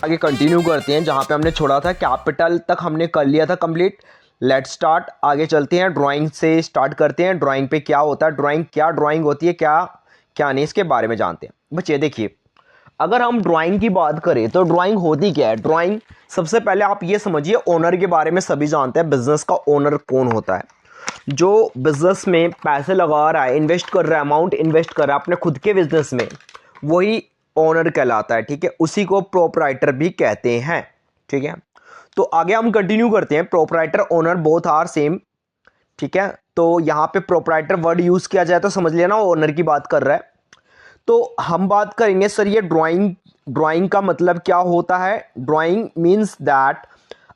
आगे कंटिन्यू करते हैं जहाँ पे हमने छोड़ा था। कैपिटल तक हमने कर लिया था कंप्लीट। लेट्स स्टार्ट, आगे चलते हैं। ड्राइंग से स्टार्ट करते हैं। ड्राइंग पे क्या होता है, ड्राइंग होती है, क्या क्या नहीं, इसके बारे में जानते हैं। बच्चे देखिए, अगर हम ड्राइंग की बात करें तो ड्राइंग होती क्या है। ड्राइंग, सबसे पहले आप ये समझिए, ओनर के बारे में सभी जानते हैं। बिजनेस का ओनर कौन होता है? जो बिजनेस में पैसे लगा रहा है, इन्वेस्ट कर रहा है, अमाउंट इन्वेस्ट कर रहा है अपने खुद के बिजनेस में, वही ओनर कहलाता है। ठीक है, उसी को प्रोपराइटर भी कहते हैं। ठीक है, तो आगे हम कंटिन्यू करते हैं। Proprietor, owner both are same. ठीक है, तो यहाँ पे प्रोपराइटर वर्ड यूज किया जाए तो समझ लेना ओनर की बात कर रहा है। तो हम बात करेंगे सर ये ड्राइंग का मतलब क्या होता है। ड्राइंग मीन्स दैट,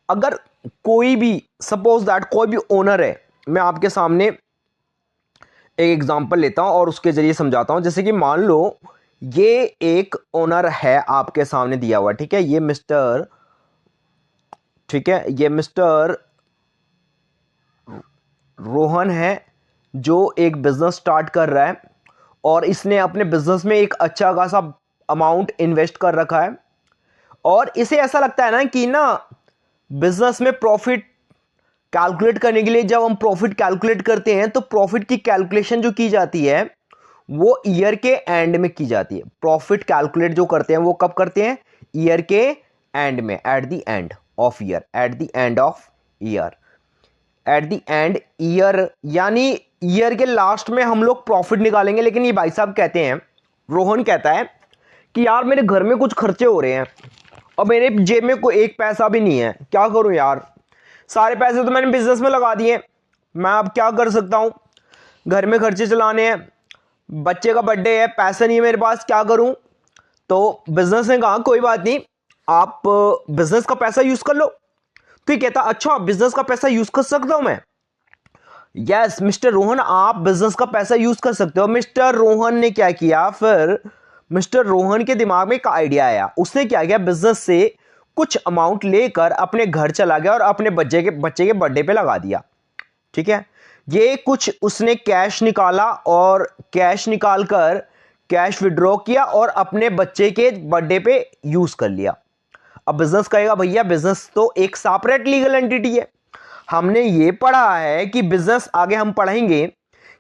अगर कोई भी, सपोज दैट कोई भी ओनर है, मैं आपके सामने एक एग्जांपल लेता हूं और उसके जरिए समझाता हूं। जैसे कि मान लो ये एक ओनर है आपके सामने दिया हुआ। ठीक है, ये मिस्टर रोहन है, जो एक बिजनेस स्टार्ट कर रहा है और इसने अपने बिजनेस में एक अच्छा खासा अमाउंट इन्वेस्ट कर रखा है। और इसे ऐसा लगता है ना कि बिजनेस में प्रॉफिट कैलकुलेट करने के लिए, जब हम प्रॉफिट कैलकुलेट करते हैं तो प्रॉफिट की कैलकुलेशन जो की जाती है वो ईयर के एंड में की जाती है। प्रॉफिट कैलकुलेट जो करते हैं वो कब करते हैं? ईयर के एंड में, at the end of year, at the end year, यानी ईयर के लास्ट में हम लोग प्रॉफिट निकालेंगे। लेकिन ये भाई साहब कहते हैं, रोहन कहता है कि यार मेरे घर में कुछ खर्चे हो रहे हैं और मेरे जेब में कोई एक पैसा भी नहीं है, क्या करूं यार, सारे पैसे तो मैंने बिजनेस में लगा दिए, मैं अब क्या कर सकता हूं, घर में खर्चे चलाने हैं, बच्चे का बर्थडे है, पैसा नहीं है मेरे पास, क्या करूं। तो बिजनेस ने कहा कोई बात नहीं, आप बिजनेस का पैसा यूज कर लो। तो ये कहता अच्छा, बिजनेस का पैसा यूज कर सकता हूं मैं? यस मिस्टर रोहन, आप बिजनेस का पैसा यूज कर सकते हो। मिस्टर रोहन ने क्या किया फिर? मिस्टर रोहन के दिमाग में एक आइडिया आया। उसने क्या किया, बिजनेस से कुछ अमाउंट लेकर अपने घर चला गया और अपने बच्चे के बर्थडे पे लगा दिया। ठीक है, ये कुछ उसने कैश निकाला और कैश निकालकर कैश विड्रॉ किया और अपने बच्चे के बर्थडे पे यूज कर लिया। अब बिजनेस कहेगा भैया बिजनेस तो एक सेपरेट लीगल एंटिटी है। हमने ये पढ़ा है कि बिजनेस, आगे हम पढ़ेंगे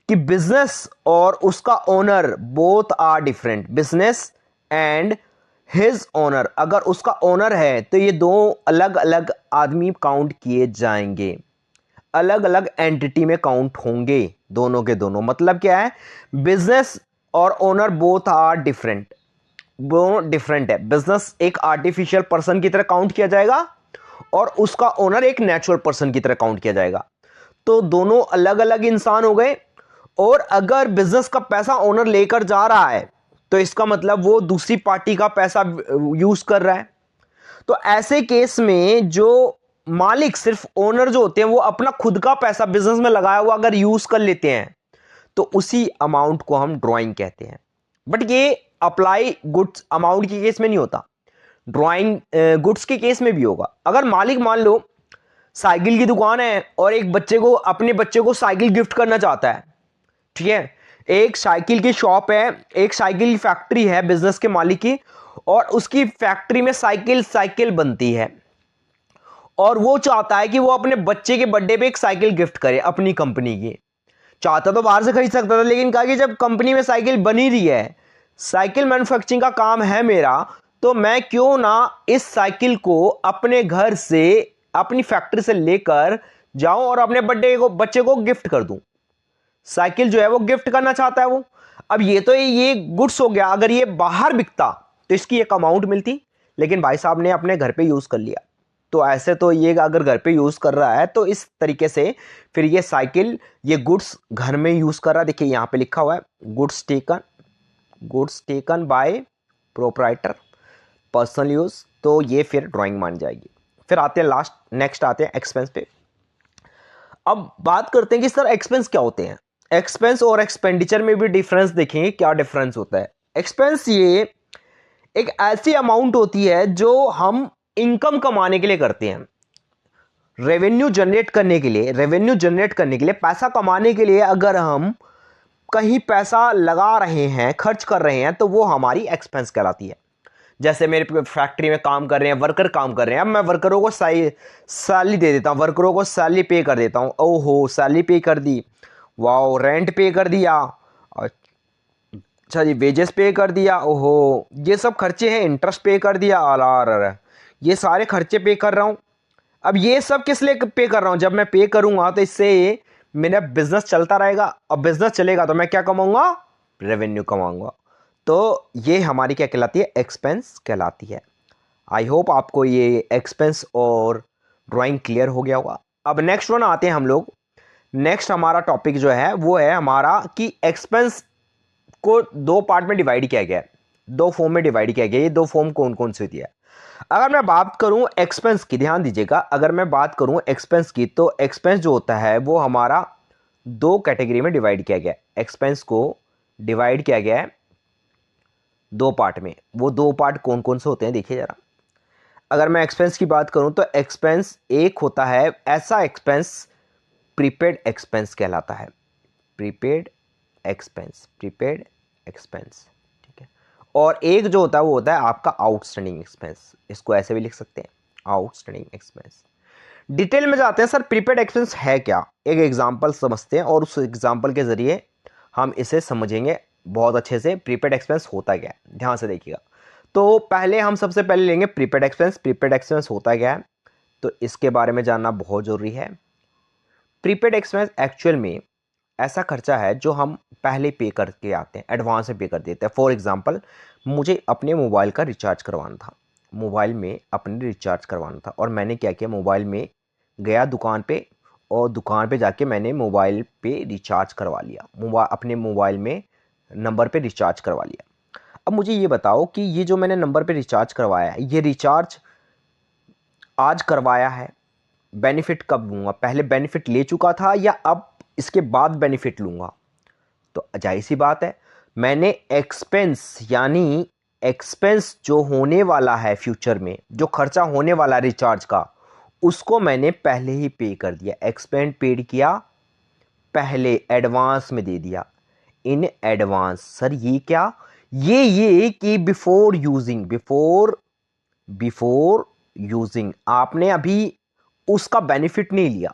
कि बिजनेस और उसका owner both are different. Business and his owner, अगर उसका ओनर है तो ये दो अलग अलग आदमी काउंट किए जाएंगे, अलग अलग एंटिटी में काउंट होंगे दोनों के दोनों। मतलब क्या है, बिजनेस और ओनर बोथ आर डिफरेंट, दोनों डिफरेंट है। बिजनेस एक आर्टिफिशियल पर्सन की तरह काउंट किया जाएगा और उसका ओनर एक नेचुरल पर्सन की तरह काउंट किया जाएगा। तो दोनों अलग अलग इंसान हो गए। और अगर बिजनेस का पैसा ओनर लेकर जा रहा है तो इसका मतलब वो दूसरी पार्टी का पैसा यूज कर रहा है। तो ऐसे केस में जो मालिक, सिर्फ ओनर जो होते हैं, वो अपना खुद का पैसा बिजनेस में लगाया हुआ अगर यूज कर लेते हैं तो उसी अमाउंट को हम ड्राइंग कहते हैं। बट ये अप्लाई गुड्स अमाउंट के केस में नहीं होता, ड्राइंग गुड्स के केस में भी होगा। अगर मालिक मान लो साइकिल की दुकान है और एक बच्चे को, अपने बच्चे को साइकिल गिफ्ट करना चाहता है। ठीक है, एक साइकिल की शॉप है, एक साइकिल की फैक्ट्री है बिजनेस के मालिक की, और उसकी फैक्ट्री में साइकिल बनती है और वो चाहता है कि वो अपने बच्चे के बर्थडे पे एक साइकिल गिफ्ट करे अपनी कंपनी की। चाहता तो बाहर से खरीद सकता था, लेकिन कहा कि जब कंपनी में साइकिल बनी रही है, साइकिल मैन्युफैक्चरिंग का काम है मेरा, तो मैं क्यों ना इस साइकिल को अपने घर से, अपनी फैक्ट्री से लेकर जाऊं और अपने बच्चे को गिफ्ट कर दूं। साइकिल जो है वो गिफ्ट करना चाहता है वो। अब ये गुड्स हो गया। अगर ये बाहर बिकता तो इसकी एक अमाउंट मिलती, लेकिन भाई साहब ने अपने घर पे यूज कर लिया। तो ऐसे तो ये अगर घर पे यूज कर रहा है तो इस तरीके से फिर ये साइकिल, ये गुड्स घर में यूज कर रहा है। देखिए यहां पे लिखा हुआ है goods taken by proprietor personal use, तो ये फिर ड्राइंग मान जाएगी। फिर आते हैं नेक्स्ट आते हैं एक्सपेंस पे। अब बात करते हैं कि सर एक्सपेंस क्या होते हैं। एक्सपेंस और एक्सपेंडिचर में भी डिफरेंस देखेंगे, क्या डिफरेंस होता है। एक्सपेंस ये एक ऐसी अमाउंट होती है जो हम इनकम कमाने के लिए करते हैं, रेवेन्यू जनरेट करने के लिए, पैसा कमाने के लिए अगर हम कहीं पैसा लगा रहे हैं, खर्च कर रहे हैं, तो वो हमारी एक्सपेंस कहलाती है। जैसे मेरे फैक्ट्री में काम कर रहे हैं, वर्कर काम कर रहे हैं, अब मैं वर्करों को सैलरी दे देता हूँ, वर्करों को सैलरी पे कर देता हूँ। ओहो, सैलरी पे कर दी, वाओ, रेंट पे कर दिया, अच्छा जी, वेजेस पे कर दिया, ओहो, ये सब खर्चे हैं, इंटरेस्ट पे कर दिया, अलार, ये सारे खर्चे पे कर रहा हूँ। अब ये सब किस लिए पे कर रहा हूँ? जब मैं पे करूंगा तो इससे मेरा बिजनेस चलता रहेगा, और बिजनेस चलेगा तो मैं क्या कमाऊंगा? रेवेन्यू कमाऊंगा। तो ये हमारी क्या कहलाती है? एक्सपेंस कहलाती है। आई होप आपको ये एक्सपेंस और ड्राइंग क्लियर हो गया होगा। अब नेक्स्ट वन आते हैं हम लोग। नेक्स्ट हमारा टॉपिक जो है वो है हमारा कि एक्सपेंस को दो पार्ट में डिवाइड किया गया है, दो फॉर्म में डिवाइड किया गया है। ये दो फॉर्म कौन कौन सी होती है? अगर मैं बात करूं एक्सपेंस की, ध्यान दीजिएगा, अगर मैं बात करूं एक्सपेंस की, तो एक्सपेंस जो होता है वो हमारा दो कैटेगरी में डिवाइड किया गया है। एक्सपेंस को डिवाइड किया गया है दो पार्ट में। वो दो पार्ट कौन कौन से होते हैं देखिए जरा। अगर मैं एक्सपेंस की बात करूं तो एक्सपेंस एक होता है ऐसा एक्सपेंस, प्रीपेड एक्सपेंस कहलाता है। प्रीपेड एक्सपेंस, प्रीपेड एक्सपेंस, ठीक है। और एक जो होता है वो होता है आपका आउटस्टैंडिंग एक्सपेंस। इसको ऐसे भी लिख सकते हैं, आउटस्टैंडिंग एक्सपेंस। डिटेल में जाते हैं, सर प्रीपेड एक्सपेंस है क्या? एक एग्जांपल समझते हैं और उस एग्जांपल के जरिए हम इसे समझेंगे बहुत अच्छे से। प्रीपेड एक्सपेंस होता क्या है, ध्यान से देखिएगा। तो पहले हम सबसे पहले लेंगे प्रीपेड एक्सपेंस। प्रीपेड एक्सपेंस होता क्या है, तो इसके बारे में जानना बहुत जरूरी है। प्रीपेड एक्सपेंस एक्चुअल में ऐसा खर्चा है जो हम पहले पे करके आते हैं, एडवांस में पे कर देते हैं। फॉर एग्जांपल, मुझे अपने मोबाइल का रिचार्ज करवाना था, मोबाइल में अपने रिचार्ज करवाना था, और मैंने क्या किया, मोबाइल में गया दुकान पे, और दुकान पे जाके मैंने मोबाइल पे रिचार्ज करवा लिया, अपने मोबाइल में नंबर पे रिचार्ज करवा लिया। अब मुझे ये बताओ कि ये जो मैंने नंबर पे रिचार्ज करवाया है, ये रिचार्ज आज करवाया है, बेनिफिट कब लूँगा? पहले बेनिफिट ले चुका था या अब इसके बाद बेनिफिट लूँगा? तो जाहिर सी बात है, मैंने एक्सपेंस, यानी एक्सपेंस जो होने वाला है फ्यूचर में, जो खर्चा होने वाला रिचार्ज का, उसको मैंने पहले ही पे कर दिया। एक्सपेंस पेड किया पहले, एडवांस में दे दिया, इन एडवांस। सर ये क्या? ये कि बिफोर यूजिंग, बिफोर यूजिंग आपने अभी उसका बेनिफिट नहीं लिया।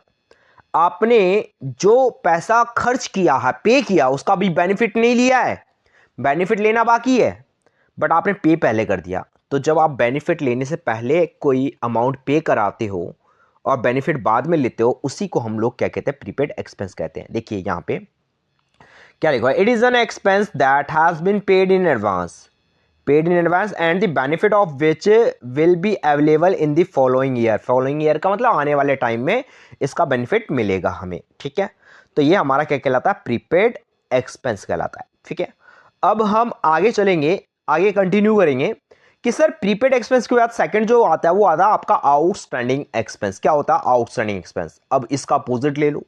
आपने जो पैसा खर्च किया है, पे किया, उसका भी बेनिफिट नहीं लिया है, बेनिफिट लेना बाकी है, बट आपने पे पहले कर दिया। तो जब आप बेनिफिट लेने से पहले कोई अमाउंट पे कराते हो और बेनिफिट बाद में लेते हो, उसी को हम लोग क्या कहते हैं? प्रीपेड एक्सपेंस कहते हैं। देखिए यहां पे क्या लिखा है, it is an expense that has been paid in advance, paid in advance and the benefit of which will be available in the following year. Following year का मतलब आने वाले टाइम में इसका बेनिफिट मिलेगा हमें, ठीक है। तो ये हमारा क्या कहलाता है? प्रीपेड एक्सपेंस कहलाता है, ठीक है। अब हम आगे चलेंगे, आगे कंटिन्यू करेंगे कि सर प्रीपेड एक्सपेंस के बाद सेकंड जो आता है वो आता है आपका आउटस्टैंडिंग एक्सपेंस। क्या होता है आउटस्टैंडिंग एक्सपेंस? अब इसका अपोजिट ले लो।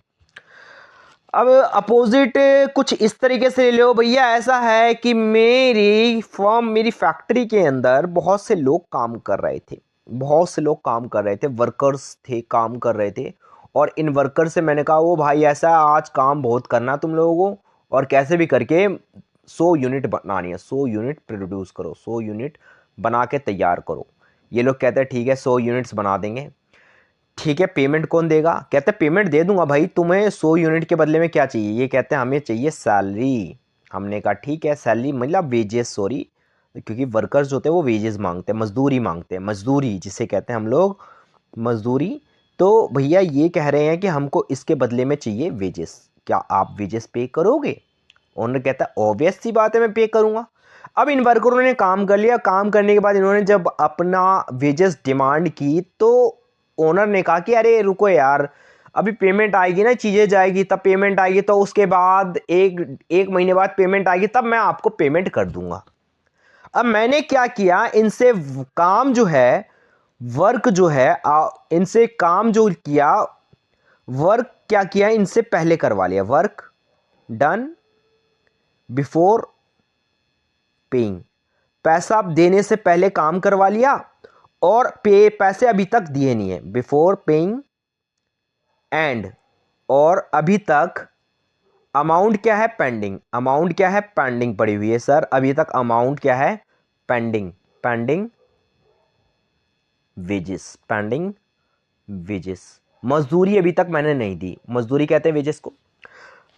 अब अपोजिट कुछ इस तरीके से ले लो भैया, ऐसा है कि मेरी फर्म, मेरी फैक्ट्री के अंदर बहुत से लोग काम कर रहे थे, बहुत से लोग काम कर रहे थे, वर्कर्स थे, काम कर रहे थे। और इन वर्कर से मैंने कहा, वो भाई ऐसा है, आज काम बहुत करना तुम लोगों को, और कैसे भी करके 100 यूनिट बनानी है, 100 यूनिट प्रोड्यूस करो, 100 यूनिट बना के तैयार करो। ये लोग कहते हैं ठीक है 100 यूनिट्स बना देंगे। ठीक है, पेमेंट कौन देगा? कहते हैं पेमेंट दे दूंगा भाई, तुम्हें 100 यूनिट के बदले में क्या चाहिए? ये कहते हैं हमें चाहिए सैलरी। हमने कहा ठीक है, सैलरी मतलब वेजेस, सॉरी, क्योंकि वर्कर्स जो होते हैं वो वेजेस मांगते हैं, मजदूरी मांगते हैं, मजदूरी जिसे कहते हैं हम लोग, मजदूरी। तो भैया ये कह रहे हैं कि हमको इसके बदले में चाहिए वेजेस, क्या आप वेजेस पे करोगे? ओनर कहता है ऑब्वियस सी बात है मैं पे करूंगा। अब इन वर्करों ने काम कर लिया, काम करने के बाद इन्होंने जब अपना वेजेस डिमांड की, तो ओनर ने कहा कि अरे रुको यार, अभी पेमेंट आएगी ना, चीजें जाएगी तब पेमेंट आएगी, तो उसके बाद एक महीने बाद पेमेंट आएगी, तब मैं आपको पेमेंट कर दूंगा। अब मैंने क्या किया, इनसे काम जो है, वर्क जो है, इनसे काम जो किया, वर्क क्या किया, इनसे पहले करवा लिया, वर्क डन बिफोर पेइंग। पैसा देने से पहले काम करवा लिया, और पैसे अभी तक दिए नहीं है, बिफोर पेइंग एंड, और अभी तक अमाउंट क्या है? पेंडिंग। अमाउंट क्या है? पेंडिंग पड़ी हुई है। सर अभी तक अमाउंट क्या है? Pending. Pending wages, pending wages. मजदूरी अभी तक मैंने नहीं दी, मजदूरी कहते हैं वेजेस को।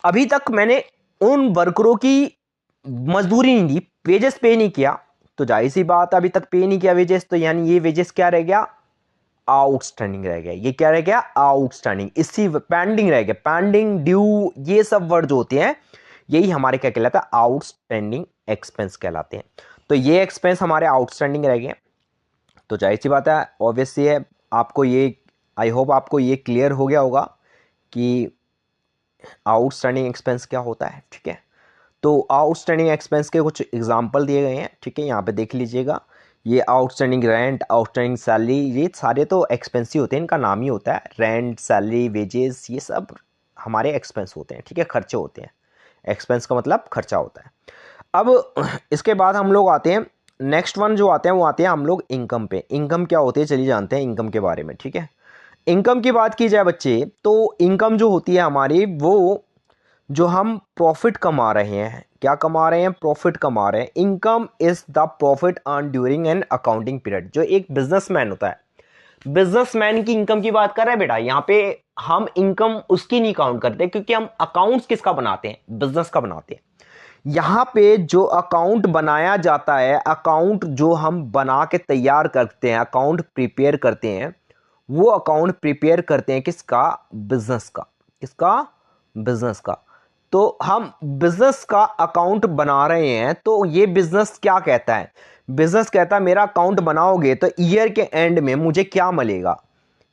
अभी तक मैंने उन वर्करों की मजदूरी नहीं दी, वेजेस पे नहीं किया, तो जाहिर सी बात अभी तक पे नहीं किया वेजेस, तो यानी ये वेजेस क्या रह गया, आउटस्टैंडिंग रह गया। ये क्या रह गया, आउटस्टैंडिंग। इसी पेंडिंग रह गया, पेंडिंग, ड्यू, ये सब वर्ड जो होते हैं यही हमारे क्या कहलाता है, आउटस्टैंडिंग एक्सपेंस कहलाते हैं। तो ये एक्सपेंस हमारे आउटस्टैंडिंग रह गए। तो जाहिर सी बात है, ऑब्वियसली है, आपको ये, आई होप आपको ये क्लियर हो गया होगा कि आउटस्टैंडिंग एक्सपेंस क्या होता है। ठीक है, तो आउटस्टैंडिंग एक्सपेंस के कुछ एग्जांपल दिए गए हैं। ठीक है, यहाँ पे देख लीजिएगा, ये आउटस्टैंडिंग रेंट, आउटस्टैंडिंग सैलरी, ये सारे तो एक्सपेंस ही होते हैं, इनका नाम ही होता है। रेंट, सैलरी, वेजेस, ये सब हमारे एक्सपेंस होते हैं। ठीक है, खर्चे होते हैं। एक्सपेंस का मतलब खर्चा होता है। अब इसके बाद हम लोग आते हैं, नेक्स्ट वन जो आते हैं वो आते हैं हम लोग इनकम पे। इनकम क्या होती है, चलिए जानते हैं इनकम के बारे में। ठीक है, इनकम की बात की जाए बच्चे, तो इनकम जो होती है हमारी, वो जो हम प्रॉफिट कमा रहे हैं, क्या कमा रहे हैं, प्रॉफिट कमा रहे हैं। Income is the profit earn during an accounting period. जो एक बिजनेसमैन होता है, बिजनेसमैन की इनकम की बात कर रहे हैं बेटा, यहाँ पे हम इनकम उसकी नहीं काउंट करते, क्योंकि हम अकाउंट्स किसका बनाते हैं, बिजनेस का बनाते हैं। यहाँ पे जो अकाउंट बनाया जाता है, अकाउंट जो हम बना के तैयार करते हैं, अकाउंट प्रिपेयर करते हैं, वो अकाउंट प्रिपेयर करते हैं किसका, बिजनेस का। किसका, बिजनेस का। तो हम बिजनेस का अकाउंट बना रहे हैं, तो ये बिजनेस क्या कहता है, बिजनेस कहता है मेरा अकाउंट बनाओगे तो ईयर के एंड में मुझे क्या मिलेगा,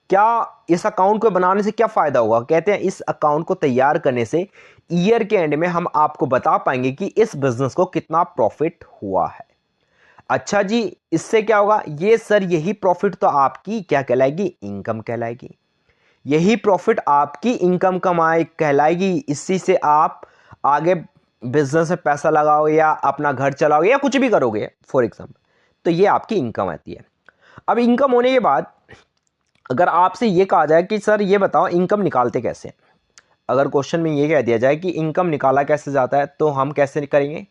क्या इस अकाउंट को बनाने से क्या फायदा होगा। कहते हैं इस अकाउंट को तैयार करने से ईयर के एंड में हम आपको बता पाएंगे कि इस बिजनेस को कितना प्रॉफिट हुआ है। अच्छा जी, इससे क्या होगा, ये सर यही प्रॉफिट तो आपकी क्या कहलाएगी, इनकम कहलाएगी। यही प्रॉफिट आपकी इनकम कमाई कहलाएगी। इसी से आप आगे बिजनेस में पैसा लगाओगे या अपना घर चलाओगे या कुछ भी करोगे फॉर एग्जाम्पल, तो ये आपकी इनकम आती है। अब इनकम होने के बाद अगर आपसे ये कहा जाए कि सर ये बताओ इनकम निकालते कैसे, अगर क्वेश्चन में ये कह दिया जाए कि इनकम निकाला कैसे जाता है, तो हम कैसे करेंगे।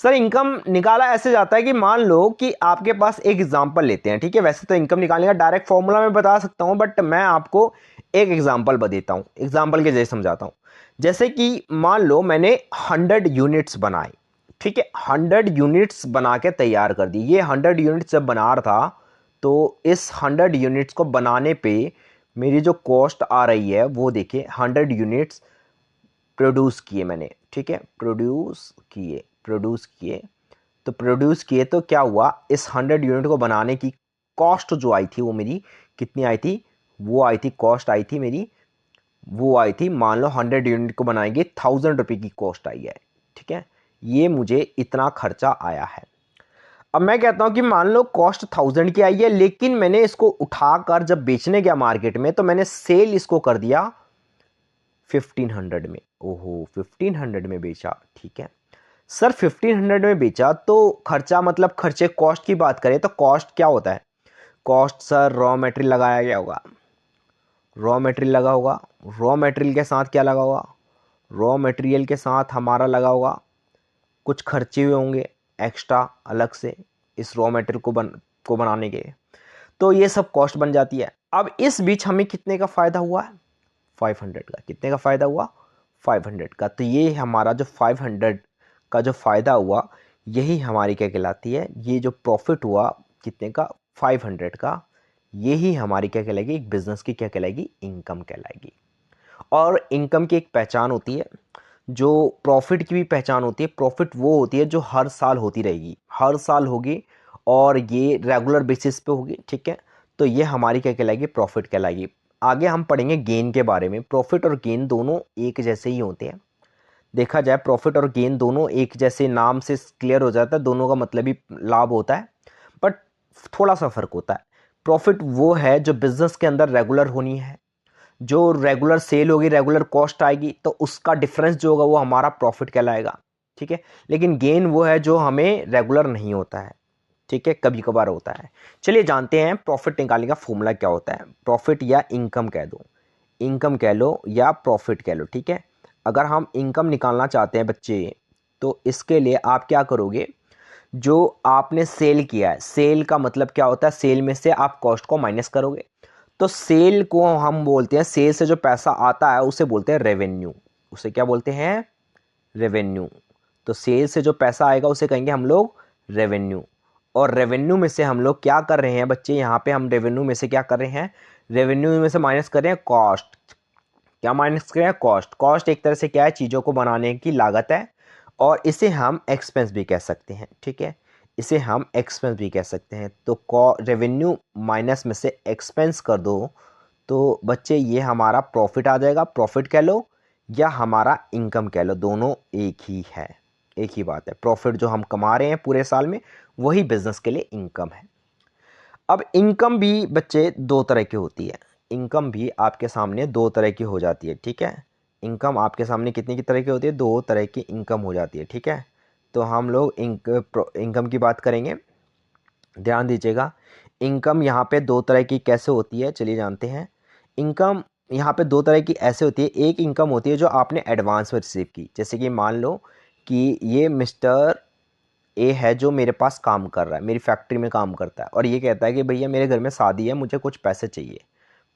सर इनकम निकाला ऐसे जाता है कि मान लो कि आपके पास एक एग्जांपल लेते हैं। ठीक है, वैसे तो इनकम निकालने का डायरेक्ट फॉर्मूला मैं बता सकता हूं, बट मैं आपको एक एग्जांपल देता हूं, एग्जांपल के जैसे समझाता हूं। जैसे कि मान लो मैंने 100 यूनिट्स बनाए। ठीक है, 100 यूनिट्स बना के तैयार कर दी। ये 100 यूनिट्स जब बना रहा था, तो इस 100 यूनिट्स को बनाने पे मेरी जो कॉस्ट आ रही है वो देखिए, 100 यूनिट्स प्रोड्यूस किए मैंने। ठीक है, प्रोड्यूस किए, तो प्रोड्यूस किए तो क्या हुआ, इस 100 यूनिट को बनाने की कॉस्ट जो आई थी वो मेरी कितनी आई थी, वो आई थी, कॉस्ट आई थी मेरी, वो आई थी, मान लो 100 यूनिट को बनाएंगे 1000 रुपये की कॉस्ट आई है। ठीक है, ये मुझे इतना खर्चा आया है। अब मैं कहता हूं कि मान लो कॉस्ट 1000 की आई है, लेकिन मैंने इसको उठाकर जब बेचने गया मार्केट में, तो मैंने सेल इसको कर दिया 1500 में। ओहो, 1500 में बेचा। ठीक है सर, 1500 में बेचा तो खर्चा, मतलब खर्चे, कॉस्ट की बात करें तो कॉस्ट क्या होता है, कॉस्ट सर रॉ मटेरियल लगाया गया होगा, रॉ मटेरियल लगा होगा, रॉ मटेरियल के साथ क्या लगा होगा, रॉ मटेरियल के साथ हमारा लगा होगा कुछ खर्चे हुए होंगे एक्स्ट्रा अलग से इस रॉ मटेरियल को बनाने के, तो ये सब कॉस्ट बन जाती है। अब इस बीच हमें कितने का फ़ायदा हुआ, 500 का। कितने का फ़ायदा हुआ, 500 का। तो ये हमारा जो 500 का जो फ़ायदा हुआ, यही हमारी क्या कहलाती है, ये जो प्रॉफिट हुआ कितने का, 500 का, यही हमारी क्या कहलाएगी, एक बिजनेस की क्या कहलाएगी, इनकम कहलाएगी। और इनकम की एक पहचान होती है, जो प्रॉफिट की भी पहचान होती है। प्रॉफिट वो होती है जो हर साल होती रहेगी, हर साल होगी, और ये रेगुलर बेसिस पे होगी। ठीक है, तो ये हमारी क्या कहलाएगी, प्रॉफिट कहलाएगी। आगे हम पढ़ेंगे गेन के बारे में। प्रॉफिट और गेन दोनों एक जैसे ही होते हैं, देखा जाए प्रॉफिट और गेन दोनों एक जैसे, नाम से क्लियर हो जाता है, दोनों का मतलब ही लाभ होता है, बट थोड़ा सा फर्क होता है। प्रॉफिट वो है जो बिजनेस के अंदर रेगुलर होनी है, जो रेगुलर सेल होगी, रेगुलर कॉस्ट आएगी, तो उसका डिफरेंस जो होगा वो हमारा प्रॉफिट कहलाएगा। ठीक है, लेकिन गेन वो है जो हमें रेगुलर नहीं होता है। ठीक है, कभी कभार होता है। चलिए जानते हैं प्रॉफिट निकालने का फॉर्मूला क्या होता है। प्रॉफिट या इनकम कह दो, इनकम कह लो या प्रॉफिट कह लो। ठीक है, अगर हम इनकम निकालना चाहते हैं बच्चे, तो इसके लिए आप क्या करोगे, जो आपने सेल किया है, सेल का मतलब क्या होता है, सेल में से आप कॉस्ट को माइनस करोगे। तो सेल को हम बोलते हैं, सेल से जो पैसा आता है उसे बोलते हैं रेवेन्यू। उसे क्या बोलते हैं, रेवेन्यू। तो सेल से जो पैसा आएगा उसे कहेंगे हम लोग रेवेन्यू। और रेवेन्यू में से हम लोग क्या कर रहे हैं बच्चे, यहाँ पे हम रेवेन्यू में से क्या कर रहे हैं, रेवेन्यू में से माइनस कर रहे हैं कॉस्ट। क्या माइनस कर रहे हैं, कॉस्ट। कॉस्ट एक तरह से क्या है, चीज़ों को बनाने की लागत है, और इसे हम एक्सपेंस भी कह सकते हैं, ठीक है, इसे हम एक्सपेंस भी कह सकते हैं। तो रेवेन्यू माइनस में से एक्सपेंस कर दो तो बच्चे ये हमारा प्रॉफिट आ जाएगा। प्रॉफिट कह लो या हमारा इनकम कह लो, दोनों एक ही है, एक ही बात है। प्रॉफिट जो हम कमा रहे हैं पूरे साल में वही बिजनेस के लिए इनकम है। अब इनकम भी बच्चे दो तरह की होती है, इनकम भी आपके सामने दो तरह की हो जाती है, ठीक है। इनकम आपके सामने कितनी की तरह की होती है, दो तरह की इनकम हो जाती है, ठीक है। तो हम लोग इनकम की बात करेंगे, ध्यान दीजिएगा। इनकम यहाँ पे दो तरह की कैसे होती है चलिए जानते हैं। इनकम यहाँ पे दो तरह की ऐसे होती है, एक इनकम होती है जो आपने एडवांस में रिसीव की, जैसे कि मान लो कि ये मिस्टर ए है जो मेरे पास काम कर रहा है, मेरी फैक्ट्री में काम करता है, और ये कहता है कि भैया मेरे घर में शादी है, मुझे कुछ पैसे चाहिए।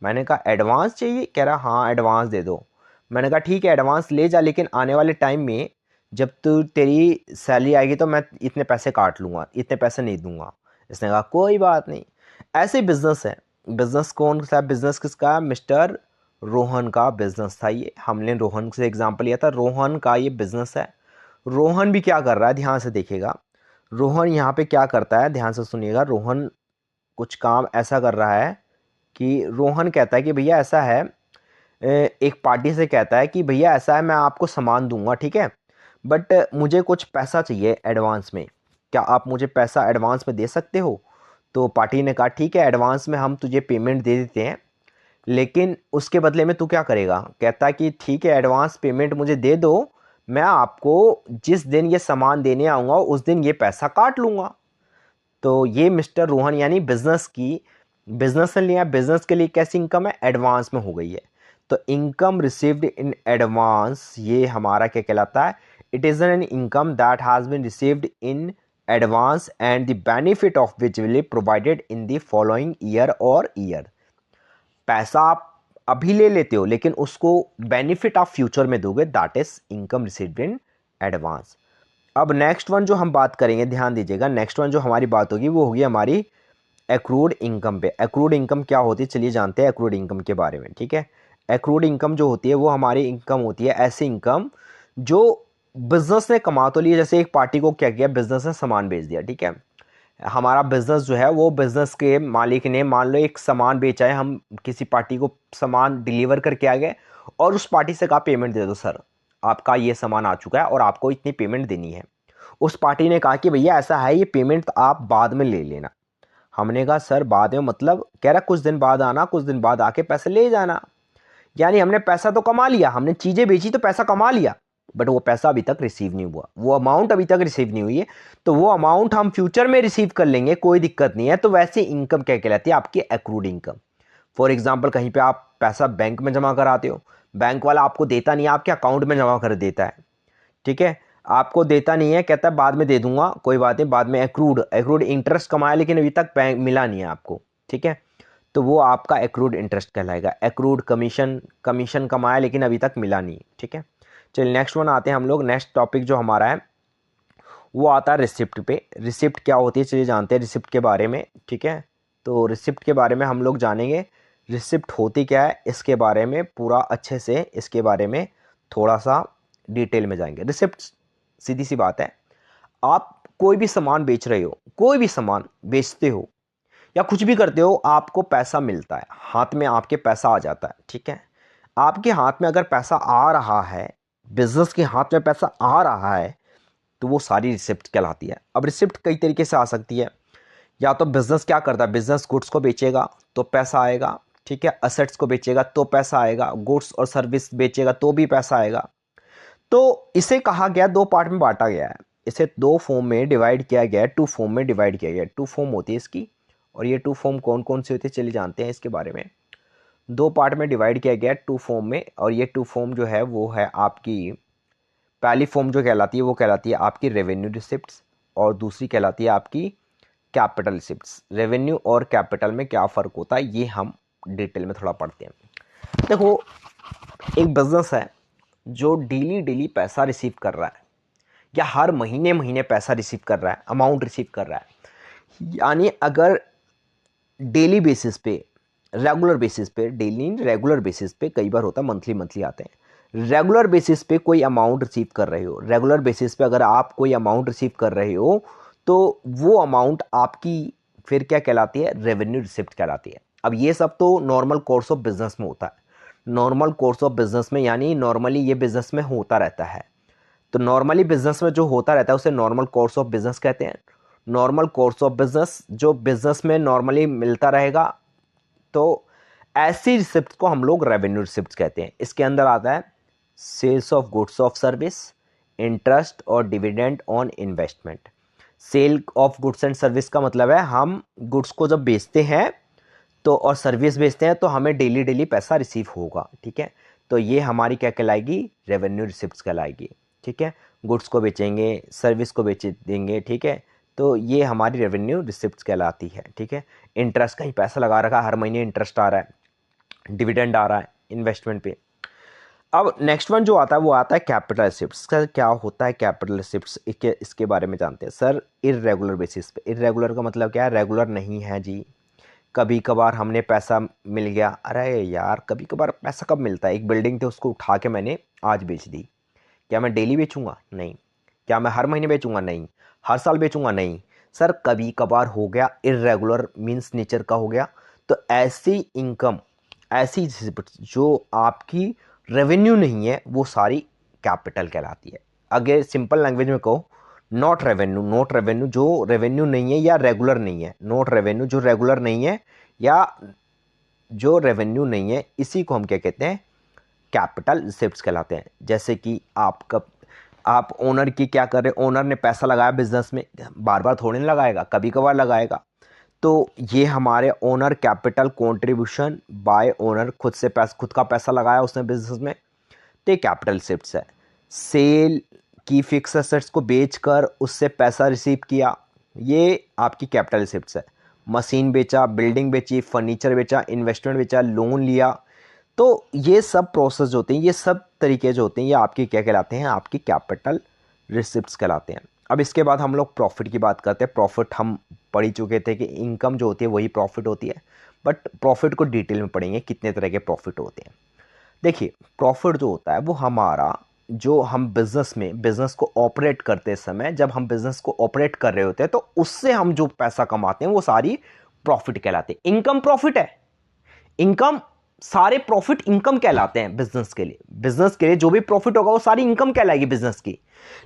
मैंने कहा एडवांस चाहिए, कह रहा हाँ एडवांस दे दो। मैंने कहा ठीक है एडवांस ले जा, लेकिन आने वाले टाइम में जब तू तेरी सैलरी आएगी तो मैं इतने पैसे काट लूँगा, इतने पैसे नहीं दूंगा। इसने कहा कोई बात नहीं। ऐसे बिजनेस है। बिजनेस कौन सा बिजनेस किसका है, मिस्टर रोहन का बिजनेस था ये। हमने रोहन से एग्जाम्पल लिया था, रोहन का ये बिजनेस है। रोहन भी क्या कर रहा है, ध्यान से देखिएगा। रोहन यहाँ पे क्या करता है, ध्यान से सुनिएगा। रोहन कुछ काम ऐसा कर रहा है कि रोहन कहता है कि भैया ऐसा है, एक पार्टी से कहता है कि भैया ऐसा है मैं आपको सामान दूंगा, ठीक है, बट मुझे कुछ पैसा चाहिए एडवांस में, क्या आप मुझे पैसा एडवांस में दे सकते हो। तो पार्टी ने कहा ठीक है एडवांस में हम तुझे पेमेंट दे देते हैं, लेकिन उसके बदले में तू क्या करेगा। कहता है कि ठीक है एडवांस पेमेंट मुझे दे दो, मैं आपको जिस दिन ये सामान देने आऊँगा उस दिन ये पैसा काट लूँगा। तो ये मिस्टर रोहन यानी बिजनेस ने लिया, बिजनेस के लिए कैसी इनकम है, एडवांस में हो गई है। तो इनकम रिसीव्ड इन एडवांस ये हमारा क्या कहलाता है, it is an income that has been received in advance and the benefit of which will be provided in the following year और ईयर। पैसा आप अभी ले लेते हो लेकिन उसको बेनिफिट आप फ्यूचर में दोगे, that is income received in advance. अब नेक्स्ट वन जो हम बात करेंगे, ध्यान दीजिएगा, नेक्स्ट वन जो हमारी बात होगी वो होगी हमारी एक्रूड इनकम पे। एक्रूड इनकम क्या होती है चलिए जानते हैं एक्रूड इनकम के बारे में, ठीक है। एक्रूड इनकम जो होती है वो हमारी इनकम होती है, ऐसी इनकम जो बिजनेस ने कमा तो लिया। जैसे एक पार्टी को क्या किया, बिजनेस ने सामान बेच दिया, ठीक है। हमारा बिजनेस जो है वो बिजनेस के मालिक ने मान लो एक सामान बेचा है, हम किसी पार्टी को सामान डिलीवर करके आ गए और उस पार्टी से कहा पेमेंट दे दो सर, आपका ये सामान आ चुका है और आपको इतनी पेमेंट देनी है। उस पार्टी ने कहा कि भैया ऐसा है ये पेमेंट आप बाद में ले लेना। हमने कहा सर बाद में मतलब, कह रहा कुछ दिन बाद आना, कुछ दिन बाद आके पैसे ले जाना। यानी हमने पैसा तो कमा लिया, हमने चीज़ें बेची तो पैसा कमा लिया, बट वो पैसा अभी तक रिसीव नहीं हुआ, वो अमाउंट अभी तक रिसीव नहीं हुई है। तो वो अमाउंट हम फ्यूचर में रिसीव कर लेंगे, कोई दिक्कत नहीं है। तो वैसे इनकम क्या कहलाती है, आपकी एक्रूड इनकम। फॉर एग्जाम्पल कहीं पे आप पैसा बैंक में जमा कराते हो, बैंक वाला आपको देता नहीं है, आपके अकाउंट में जमा कर देता है, ठीक है, आपको देता नहीं है, कहता है बाद में दे दूंगा, कोई बात नहीं, बाद में एक्रूड एक्रूड इंटरेस्ट कमाया लेकिन अभी तक बैंक मिला नहीं है आपको, ठीक है। तो वो आपका एक्रूड इंटरेस्ट कहलाएगा। एक्रूड कमीशन, कमीशन कमाया लेकिन अभी तक मिला नहीं, ठीक है। चलिए नेक्स्ट वन आते हैं हम लोग। नेक्स्ट टॉपिक जो हमारा है वो आता है रिसिप्ट पे। रिसिप्ट क्या होती है चलिए जानते हैं रिसिप्ट के बारे में, ठीक है। तो रिसिप्ट के बारे में हम लोग जानेंगे, रिसिप्ट होती क्या है इसके बारे में पूरा अच्छे से, इसके बारे में थोड़ा सा डिटेल में जाएंगे। रिसिप्ट सीधी सी बात है, आप कोई भी सामान बेच रहे हो, कोई भी सामान बेचते हो या कुछ भी करते हो, आपको पैसा मिलता है, हाथ में आपके पैसा आ जाता है, ठीक है। आपके हाथ में अगर पैसा आ रहा है, बिजनेस के हाथ में पैसा आ रहा है, तो वो सारी रिसिप्ट कहलाती है। अब रिसिप्ट कई तरीके से आ सकती है, या तो बिजनेस क्या करता है, बिजनेस गुड्स को बेचेगा तो पैसा आएगा, ठीक है, असेट्स को बेचेगा तो पैसा आएगा, गुड्स और सर्विस बेचेगा तो भी पैसा आएगा। तो इसे कहा गया, दो पार्ट में बांटा गया है, इसे दो फॉर्म में डिवाइड किया गया है, टू फॉर्म में डिवाइड किया गया है। टू फॉर्म होती है इसकी, और ये टू फॉर्म कौन कौन सी होती है चलिए जानते हैं इसके बारे में। दो पार्ट में डिवाइड किया गया है टू फॉर्म में, और ये टू फॉर्म जो है वो है आपकी, पहली फॉर्म जो कहलाती है वो कहलाती है आपकी रेवेन्यू रिसिप्ट्स, और दूसरी कहलाती है आपकी कैपिटल रिसिप्ट्स। रेवेन्यू और कैपिटल में क्या फ़र्क होता है ये हम डिटेल में थोड़ा पढ़ते हैं। देखो, एक बिजनेस है जो डेली डेली पैसा रिसीव कर रहा है या हर महीने महीने पैसा रिसीव कर रहा है, अमाउंट रिसीव कर रहा है, यानी अगर डेली बेसिस पे, रेगुलर बेसिस पे, डेली रेगुलर बेसिस पे, कई बार होता है मंथली मंथली आते हैं, रेगुलर बेसिस पे कोई अमाउंट रिसीव कर रहे हो, रेगुलर बेसिस पे अगर आप कोई अमाउंट रिसीव कर रहे हो तो वो अमाउंट आपकी फिर क्या कहलाती है, रेवेन्यू रिसिप्ट कहलाती है। अब ये सब तो नॉर्मल कोर्स ऑफ बिजनेस में होता है, नॉर्मल कोर्स ऑफ बिजनेस में, यानी नॉर्मली ये बिजनेस में होता रहता है। तो नॉर्मली बिजनेस में जो होता रहता है उसे नॉर्मल कोर्स ऑफ बिजनेस कहते हैं। नॉर्मल कोर्स ऑफ बिजनेस जो बिजनेस में नॉर्मली मिलता रहेगा, तो ऐसी रिसिप्ट को हम लोग रेवेन्यू रिसिप्ट कहते हैं। इसके अंदर आता है sales of goods of service, interest और dividend on investment. Sale of goods and service का मतलब है हम गुड्स को जब बेचते हैं तो और सर्विस बेचते हैं तो हमें डेली डेली पैसा रिसीव होगा, ठीक है। तो ये हमारी क्या कहलाएगी, रेवेन्यू रिसिप्ट्स कहलाएगी, ठीक है। गुड्स को बेचेंगे, सर्विस को बेच देंगे, ठीक है, तो ये हमारी रेवेन्यू रिसिप्ट्स कहलाती है, ठीक है। इंटरेस्ट, कहीं पैसा लगा रखा है, हर महीने इंटरेस्ट आ रहा है, डिविडेंड आ रहा है इन्वेस्टमेंट पे। अब नेक्स्ट वन जो आता है वो आता है कैपिटल रिसिप्ट्स। सर क्या होता है कैपिटल रिसिप्ट्स, इसके बारे में जानते हैं। सर इर्रेगुलर बेसिस पे, इर्रेगुलर का मतलब क्या है, रेगुलर नहीं है जी। कभी कभार हमने पैसा मिल गया, अरे यार कभी कभार पैसा कब मिलता है, एक बिल्डिंग थी उसको उठा के मैंने आज बेच दी, क्या मैं डेली बेचूंगा, नहीं। क्या मैं हर महीने बेचूंगा, नहीं। हर साल बेचूंगा, नहीं। सर कभी कभार हो गया, इर्रेगुलर मीन्स नेचर का हो गया। तो ऐसी इनकम, ऐसी जो आपकी रेवेन्यू नहीं है वो सारी कैपिटल कहलाती है। अगर सिंपल लैंग्वेज में कहो, नॉट रेवेन्यू, नॉट रेवेन्यू जो रेवेन्यू नहीं है या रेगुलर नहीं है, नॉट रेवेन्यू जो रेगुलर नहीं है या जो रेवेन्यू नहीं है, इसी को हम क्या कहते हैं, कैपिटल रिसिप्ट्स कहलाते हैं। जैसे कि आप ओनर की क्या कर रहे हो, ओनर ने पैसा लगाया बिजनेस में, बार बार थोड़ी नहीं लगाएगा, कभी कभार लगाएगा, तो ये हमारे owner capital contribution by owner, खुद का पैसा लगाया उसने बिजनेस में, तो ये कैपिटल रिसिप्ट्स है। सेल की फिक्स एसेट्स को बेचकर उससे पैसा रिसीव किया, ये आपकी कैपिटल रिसिप्ट्स है। मशीन बेचा, बिल्डिंग बेची, फर्नीचर बेचा, इन्वेस्टमेंट बेचा, लोन लिया, तो ये सब प्रोसेस जो होते हैं, ये सब तरीके जो होते हैं, ये आपके क्या कहलाते हैं, आपकी कैपिटल रिसिप्ट्स कहलाते हैं। अब इसके बाद हम लोग प्रॉफिट की बात करते हैं। प्रॉफिट हम पढ़ ही चुके थे कि इनकम जो होती है वही प्रॉफिट होती है, बट प्रॉफिट को डिटेल में पढ़ेंगे कितने तरह के प्रॉफिट होते हैं। देखिए, प्रॉफिट जो होता है वो हमारा, जो हम बिजनेस को ऑपरेट करते समय, जब हम बिजनेस को ऑपरेट कर रहे होते हैं तो उससे हम जो पैसा कमाते हैं वो सारी प्रॉफिट कहलाते हैं। इनकम प्रॉफिट है, इनकम, सारे प्रॉफिट इनकम कहलाते हैं बिजनेस के लिए। बिजनेस के लिए जो भी प्रॉफिट होगा वो सारी इनकम कहलाएगी बिजनेस की।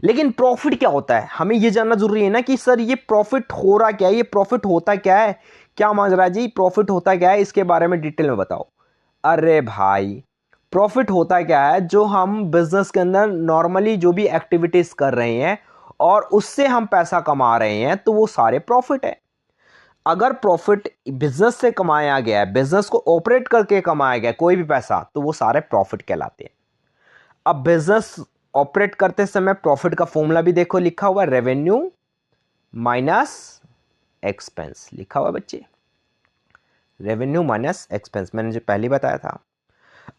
लेकिन प्रॉफिट क्या होता है, हमें ये जानना जरूरी है ना कि सर ये प्रॉफिट हो रहा क्या है, ये प्रॉफिट होता क्या है, क्या माजरा जी, प्रॉफिट होता क्या है, इसके बारे में डिटेल में बताओ। अरे भाई, प्रॉफिट होता क्या है, जो हम बिजनेस के अंदर नॉर्मली जो भी एक्टिविटीज कर रहे हैं और उससे हम पैसा कमा रहे हैं तो वो सारे प्रॉफिट है। अगर प्रॉफिट बिजनेस से कमाया गया है, बिजनेस को ऑपरेट करके कमाया गया कोई भी पैसा, तो वो सारे प्रॉफिट कहलाते हैं। अब बिजनेस ऑपरेट करते समय प्रॉफिट का फॉर्मूला भी देखो, लिखा हुआ है रेवेन्यू माइनस एक्सपेंस, लिखा हुआ है बच्चे, रेवेन्यू माइनस एक्सपेंस, मैंने जो पहले बताया था।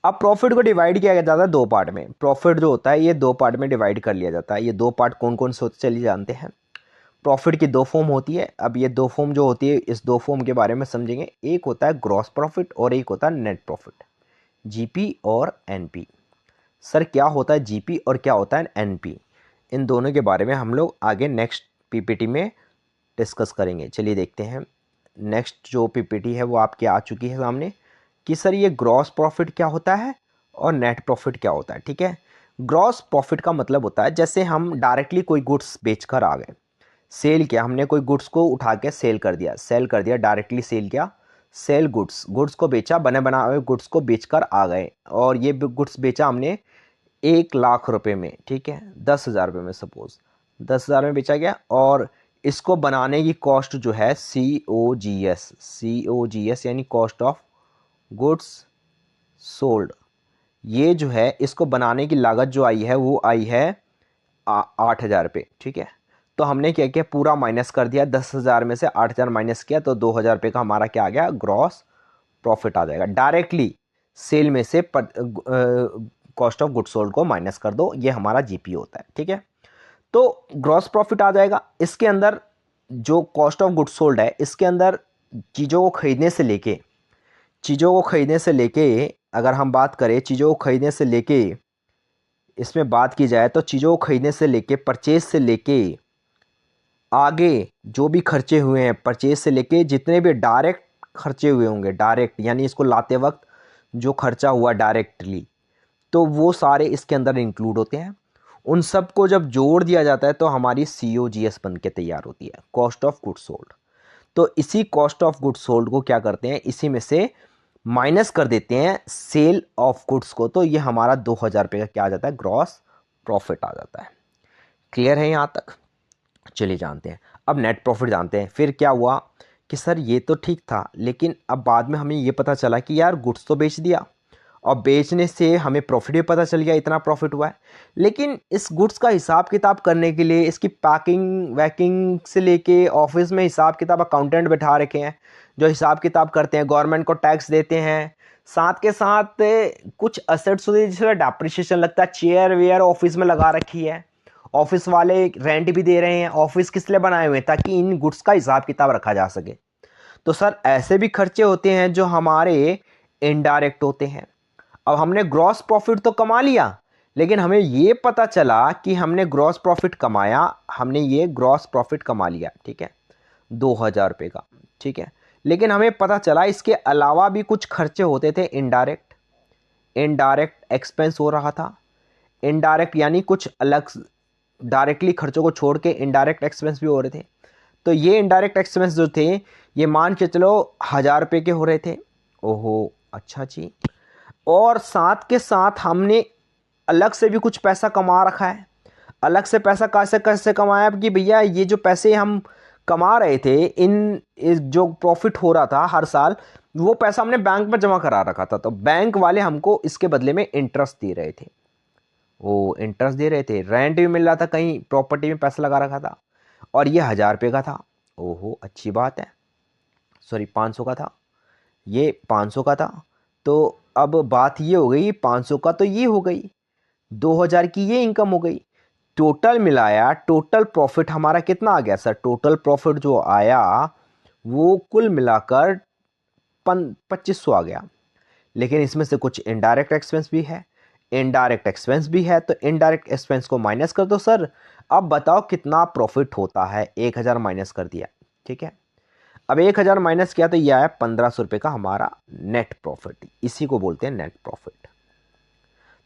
अब प्रॉफिट को डिवाइड किया जाता है दो पार्ट में। प्रॉफिट जो होता है ये दो पार्ट में डिवाइड कर लिया जाता है। ये दो पार्ट कौन कौन से होते चलिए जानते हैं। प्रॉफिट की दो फॉर्म होती है। अब ये दो फॉर्म जो होती है, इस दो फॉर्म के बारे में समझेंगे। एक होता है ग्रॉस प्रॉफिट और एक होता है नेट प्रॉफिट, जीपी और एनपी। सर क्या होता है जीपी और क्या होता है एनपी, इन दोनों के बारे में हम लोग आगे नेक्स्ट पीपीटी में डिस्कस करेंगे। चलिए देखते हैं। नेक्स्ट जो पीपीटी है वो आपके आ चुकी है सामने, कि सर ये ग्रॉस प्रॉफिट क्या होता है और नेट प्रॉफिट क्या होता है, ठीक है। ग्रॉस प्रॉफिट का मतलब होता है जैसे हम डायरेक्टली कोई गुड्स बेचकर आ गए, सेल किया, हमने कोई गुड्स को उठा के सेल कर दिया, डायरेक्टली सेल किया, सेल गुड्स को बेचा, बने बनाए गुड्स को बेचकर आ गए, और ये गुड्स बेचा हमने 1,00,000 रुपये में, ठीक है, 10,000 रुपये में, सपोज 10,000 में बेचा गया। और इसको बनाने की कॉस्ट जो है COGS यानी कॉस्ट ऑफ गुड्स सोल्ड, ये जो है इसको बनाने की लागत जो आई है वो आई है 8,000 रुपये, ठीक है। तो हमने क्या किया, पूरा माइनस कर दिया, 10,000 में से 8,000 माइनस किया तो 2,000 रुपये का हमारा क्या आ गया, ग्रॉस प्रॉफिट आ जाएगा। डायरेक्टली सेल में से कॉस्ट ऑफ गुड्स सोल्ड को माइनस कर दो, ये हमारा जीपी होता है, ठीक है। तो ग्रॉस प्रॉफिट आ जाएगा। इसके अंदर जो कॉस्ट ऑफ गुड्स सोल्ड है, इसके अंदर चीज़ों को खरीदने से लेके अगर हम बात करें चीज़ों को खरीदने से लेके, इसमें बात की जाए तो चीज़ों को खरीदने से लेके, परचेज से लेके आगे जो भी खर्चे हुए हैं, परचेज से लेके जितने भी डायरेक्ट खर्चे हुए होंगे, डायरेक्ट यानी इसको लाते वक्त जो खर्चा हुआ डायरेक्टली, तो वो सारे इसके अंदर इंक्लूड होते हैं। उन सब को जब जोड़ दिया जाता है तो हमारी COGS बन के तैयार होती है, कॉस्ट ऑफ गुड्स सोल्ड। तो इसी कॉस्ट ऑफ गुड्स सोल्ड को क्या करते हैं, इसी में से माइनस कर देते हैं सेल ऑफ गुड्स को, तो ये हमारा 2,000 रुपये का क्या आ जाता है, ग्रॉस प्रॉफिट आ जाता है। क्लियर है यहाँ तक? चलिए जानते हैं अब नेट प्रॉफिट जानते हैं। फिर क्या हुआ कि सर ये तो ठीक था, लेकिन अब बाद में हमें ये पता चला कि यार गुड्स तो बेच दिया और बेचने से हमें प्रॉफिट भी पता चल गया, इतना प्रॉफिट हुआ है, लेकिन इस गुड्स का हिसाब किताब करने के लिए, इसकी पैकिंग वैकिंग से लेके ऑफिस में हिसाब किताब अकाउंटेंट बैठा रखे हैं जो हिसाब किताब करते हैं, गवर्नमेंट को टैक्स देते हैं, साथ के साथ कुछ असेट्स होते हैं जिसमें डेप्रिसिएशन लगता है, चेयर वेयर ऑफिस में लगा रखी है, ऑफिस वाले रेंट भी दे रहे हैं, ऑफिस किस लिए बनाए हुए हैं, ताकि इन गुड्स का हिसाब किताब रखा जा सके। तो सर ऐसे भी खर्चे होते हैं जो हमारे इनडायरेक्ट होते हैं। अब हमने ग्रॉस प्रॉफिट तो कमा लिया, लेकिन हमें ये पता चला कि हमने ग्रॉस प्रॉफिट कमाया, हमने ये ग्रॉस प्रॉफिट कमा लिया, ठीक है, 2,000 रुपये का, ठीक है, लेकिन हमें पता चला इसके अलावा भी कुछ खर्चे होते थे इनडायरेक्ट, इनडायरेक्ट एक्सपेंस हो रहा था। इनडायरेक्ट यानी कुछ अलग, डायरेक्टली खर्चों को छोड़ के इनडायरेक्ट एक्सपेंस भी हो रहे थे। तो ये इनडायरेक्ट एक्सपेंस जो थे, ये मान के चलो 1,000 रुपये के हो रहे थे। ओहो, अच्छा जी। और साथ के साथ हमने अलग से भी कुछ पैसा कमा रखा है। अलग से पैसा कैसे कैसे कमाया कि भैया ये जो पैसे हम कमा रहे थे, इस जो प्रॉफिट हो रहा था हर साल, वो पैसा हमने बैंक में जमा करा रखा था, तो बैंक वाले हमको इसके बदले में इंटरेस्ट दे रहे थे। वो इंटरेस्ट दे रहे थे, रेंट भी मिल रहा था, कहीं प्रॉपर्टी में पैसा लगा रखा था, और ये 1,000 रुपये का था। ओहो, अच्छी बात है। सॉरी, 500 का था, ये 500 का था। तो अब बात ये हो गई, 500 का तो ये हो गई, 2,000 की ये इनकम हो गई। टोटल मिलाया, टोटल प्रॉफिट हमारा कितना आ गया सर? टोटल प्रॉफिट जो आया वो कुल मिलाकर 2,500 आ गया। लेकिन इसमें से कुछ इनडायरेक्ट एक्सपेंस भी है, इनडायरेक्ट एक्सपेंस भी है, तो इनडायरेक्ट एक्सपेंस को माइनस कर दो सर। अब बताओ कितना प्रॉफिट होता है? 1,000 माइनस कर दिया, ठीक है। अब 1,000 माइनस किया तो यह आया 1,500 रुपये का हमारा नेट प्रॉफिट। इसी को बोलते हैं नेट प्रॉफिट।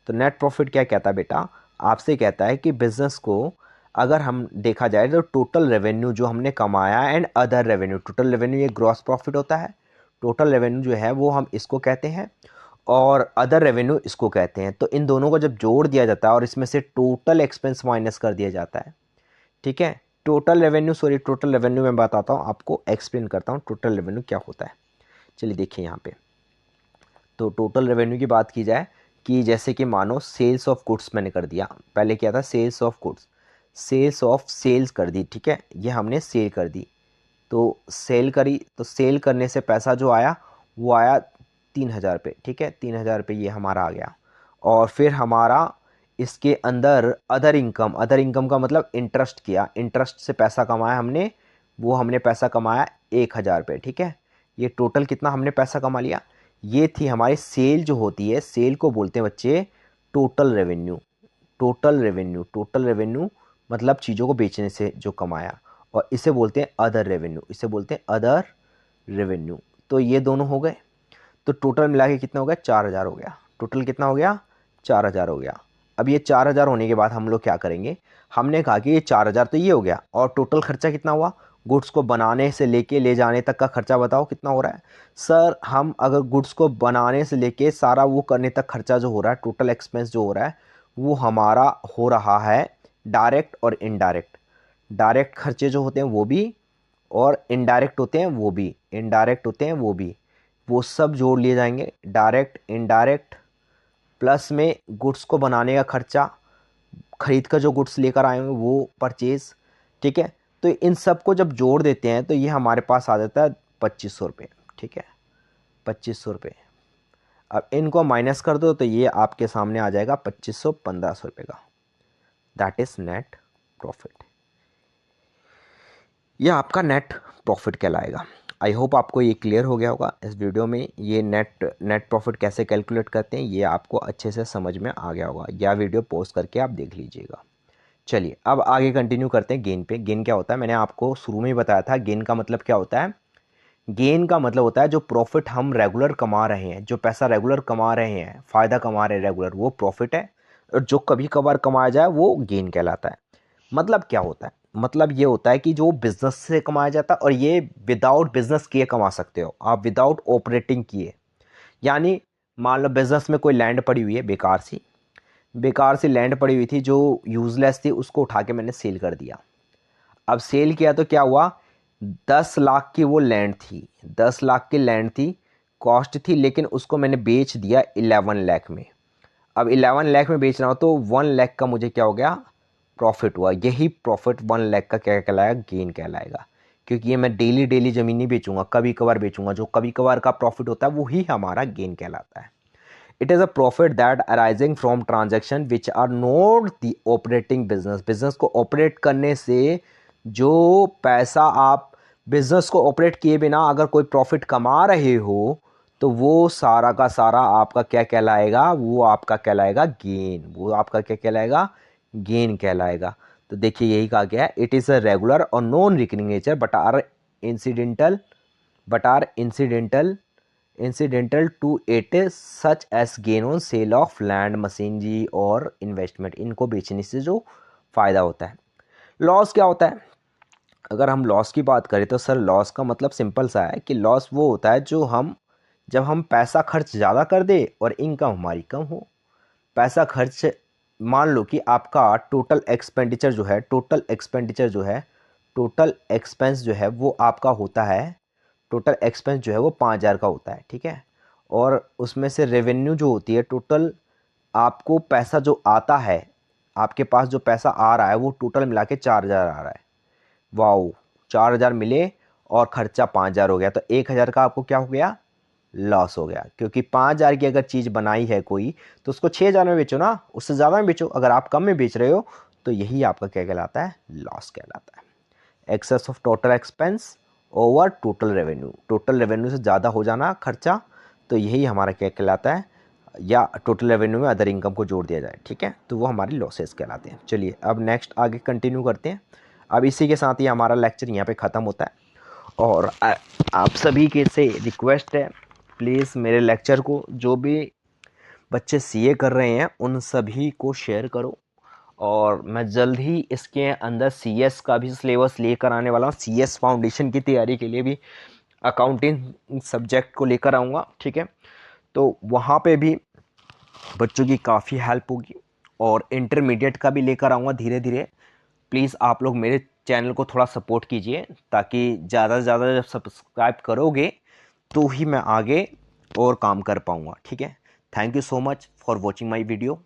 तो नेट प्रॉफिट क्या कहता है बेटा? आपसे कहता है कि बिजनेस को अगर हम देखा जाए तो टोटल रेवेन्यू जो हमने कमाया and other revenue, total revenue ये ग्रॉस प्रॉफिट होता है, टोटल रेवेन्यू जो है वो हम इसको कहते हैं, और अदर रेवेन्यू इसको कहते हैं। तो इन दोनों को जब जोड़ दिया जाता है और इसमें से टोटल एक्सपेंस माइनस कर दिया जाता है, ठीक है। Total revenue, sorry total revenue मैं बताता हूँ आपको, एक्सप्लेन करता हूँ टोटल रेवेन्यू क्या होता है। चलिए देखिए यहाँ पे, तो टोटल रेवेन्यू की बात की जाए कि जैसे कि मानो सेल्स ऑफ गुड्स मैंने कर दिया, पहले क्या था, sales of goods, sales of sales कर दी, ठीक है, ये हमने सेल कर दी, तो सेल करी, तो सेल करने से पैसा जो आया वो आया 3,000 रुपये, ठीक है, 3,000 रुपये ये हमारा आ गया। और फिर हमारा इसके अंदर अदर इनकम, अदर इनकम का मतलब इंटरेस्ट किया, इंटरेस्ट से पैसा कमाया हमने, वो हमने पैसा कमाया 1,000 रुपये, ठीक है। ये टोटल कितना हमने पैसा कमा लिया? ये थी हमारी सेल जो होती है, सेल को बोलते हैं बच्चे total revenue. Total revenue, total revenue मतलब चीज़ों को बेचने से जो कमाया, और इसे बोलते हैं अदर रेवेन्यू, इसे बोलते हैं अदर रेवेन्यू। तो ये दोनों हो गए, तो टोटल मिला के कितना हो गया? 4,000 हो गया। टोटल कितना हो गया? 4,000 हो गया। अब ये 4,000 होने के बाद हम लोग क्या करेंगे? हमने कहा कि ये 4,000 तो ये हो गया, और टोटल खर्चा कितना हुआ? गुड्स को बनाने से लेके ले जाने तक का खर्चा बताओ कितना हो रहा है? सर हम अगर गुड्स को बनाने से लेके सारा वो करने तक खर्चा जो हो रहा है, टोटल एक्सपेंस जो हो रहा है, वो हमारा हो रहा है डायरेक्ट और इनडायरेक्ट। डायरेक्ट खर्चे जो होते हैं वो भी, और इनडायरेक्ट होते हैं वो भी, इनडायरेक्ट होते हैं वो भी, वो सब जोड़ लिए जाएंगे। डायरेक्ट, इनडायरेक्ट, प्लस में गुड्स को बनाने का खर्चा, खरीद कर जो गुड्स लेकर आए होंगे वो परचेज, ठीक है। तो इन सब को जब जोड़ देते हैं तो ये हमारे पास आ जाता है 2500 रुपये। ठीक है, 2500 रुपये। अब इनको माइनस कर दो तो ये आपके सामने आ जाएगा 2500 1500 रुपये का। That is net profit. ये आपका नेट प्रॉफिट कहलाएगा। आई होप आपको ये क्लियर हो गया होगा इस वीडियो में। ये नेट प्रॉफिट कैसे कैलकुलेट करते हैं ये आपको अच्छे से समझ में आ गया होगा। या वीडियो पॉज करके आप देख लीजिएगा। चलिए अब आगे कंटिन्यू करते हैं गेन पे। गेन क्या होता है, मैंने आपको शुरू में ही बताया था। गेन का मतलब क्या होता है? गेन का मतलब होता है जो प्रॉफिट हम रेगुलर कमा रहे हैं, जो पैसा रेगुलर कमा रहे हैं, फ़ायदा कमा रहे हैं रेगुलर, वो प्रॉफिट है। और जो कभी कभार कमाया जाए वो गेन कहलाता है। मतलब क्या होता है? मतलब ये होता है कि जो बिज़नेस से कमाया जाता है, और ये विदाउट बिज़नेस किए कमा सकते हो आप, विदाउट ऑपरेटिंग किए। यानी मान लो बिज़नेस में कोई लैंड पड़ी हुई है, बेकार सी लैंड पड़ी हुई थी जो यूज़लेस थी, उसको उठा के मैंने सेल कर दिया। अब सेल किया तो क्या हुआ, 10 लाख की वो लैंड थी, 10 लाख की लैंड थी, कॉस्ट थी, लेकिन उसको मैंने बेच दिया 11 लाख में। अब 11 लाख में बेच रहा हूँ तो 1 लाख का मुझे क्या हो गया, प्रॉफिट हुआ। यही प्रॉफिट 1 लाख का क्या कहलाएगा, गेन कहलाएगा। क्योंकि ये मैं डेली डेली ज़मीन नहीं बेचूंगा, कभी कभार बेचूंगा। जो कभी कभार का प्रॉफिट होता है वही हमारा गेन कहलाता है। It is a profit that arising from transaction which are not the operating business. Business को ऑपरेट करने से जो पैसा आप बिजनेस को ऑपरेट किए बिना अगर कोई प्रॉफिट कमा रहे हो तो वो सारा का सारा आपका क्या कहलाएगा, वो आपका कहलाएगा गेन। वो आपका क्या कहलाएगा, गेन कहलाएगा। तो देखिए यही कहा गया है, इट इज़ अ रेगुलर और non recurring nature incidental but are incidental to it such as gain on sale of land, machinery और इन्वेस्टमेंट। इनको बेचने से जो फ़ायदा होता है। लॉस क्या होता है? अगर हम लॉस की बात करें तो सर लॉस का मतलब सिंपल सा है कि लॉस वो होता है जब हम पैसा खर्च ज़्यादा कर दे और इनकम हमारी कम हो। पैसा खर्च, मान लो कि आपका टोटल एक्सपेंडिचर टोटल एक्सपेंस जो है वो आपका होता है, टोटल एक्सपेंस जो है वो 5,000 का होता है। ठीक है। और उसमें से रेवेन्यू जो होती है, टोटल आपको पैसा जो आता है, आपके पास जो पैसा आ रहा है वो टोटल मिला के 4,000 आ रहा है। वाओ, 4,000 मिले और खर्चा 5,000 हो गया, तो 1,000 का आपको क्या हो गया, लॉस हो गया। क्योंकि 5,000 की अगर चीज़ बनाई है कोई तो उसको 6,000 में बेचो ना, उससे ज़्यादा में बेचो। अगर आप कम में बेच रहे हो तो यही आपका क्या कहलाता है, लॉस कहलाता है। Excess of total expense over total revenue से ज़्यादा हो जाना खर्चा, तो यही हमारा क्या कहलाता है, या टोटल रेवेन्यू में अदर इनकम को जोड़ दिया जाए। ठीक है, तो वो हमारे लॉसेस कहलाते हैं। चलिए अब नेक्स्ट आगे कंटिन्यू करते हैं। अब इसी के साथ ही हमारा लेक्चर यहाँ पे ख़त्म होता है। और आप सभी के से रिक्वेस्ट है, प्लीज़ मेरे लेक्चर को जो भी बच्चे सीए कर रहे हैं उन सभी को शेयर करो। और मैं जल्द ही इसके अंदर सीएस का भी सिलेबस लेकर आने वाला हूँ। सीएस फाउंडेशन की तैयारी के लिए भी अकाउंटिंग सब्जेक्ट को लेकर आऊँगा। ठीक है, तो वहाँ पे भी बच्चों की काफ़ी हेल्प होगी। और इंटरमीडिएट का भी लेकर आऊँगा धीरे धीरे। प्लीज़ आप लोग मेरे चैनल को थोड़ा सपोर्ट कीजिए, ताकि ज़्यादा से ज़्यादा जब सब्सक्राइब करोगे तो ही मैं आगे और काम कर पाऊँगा। ठीक है, thank you so much for watching my video.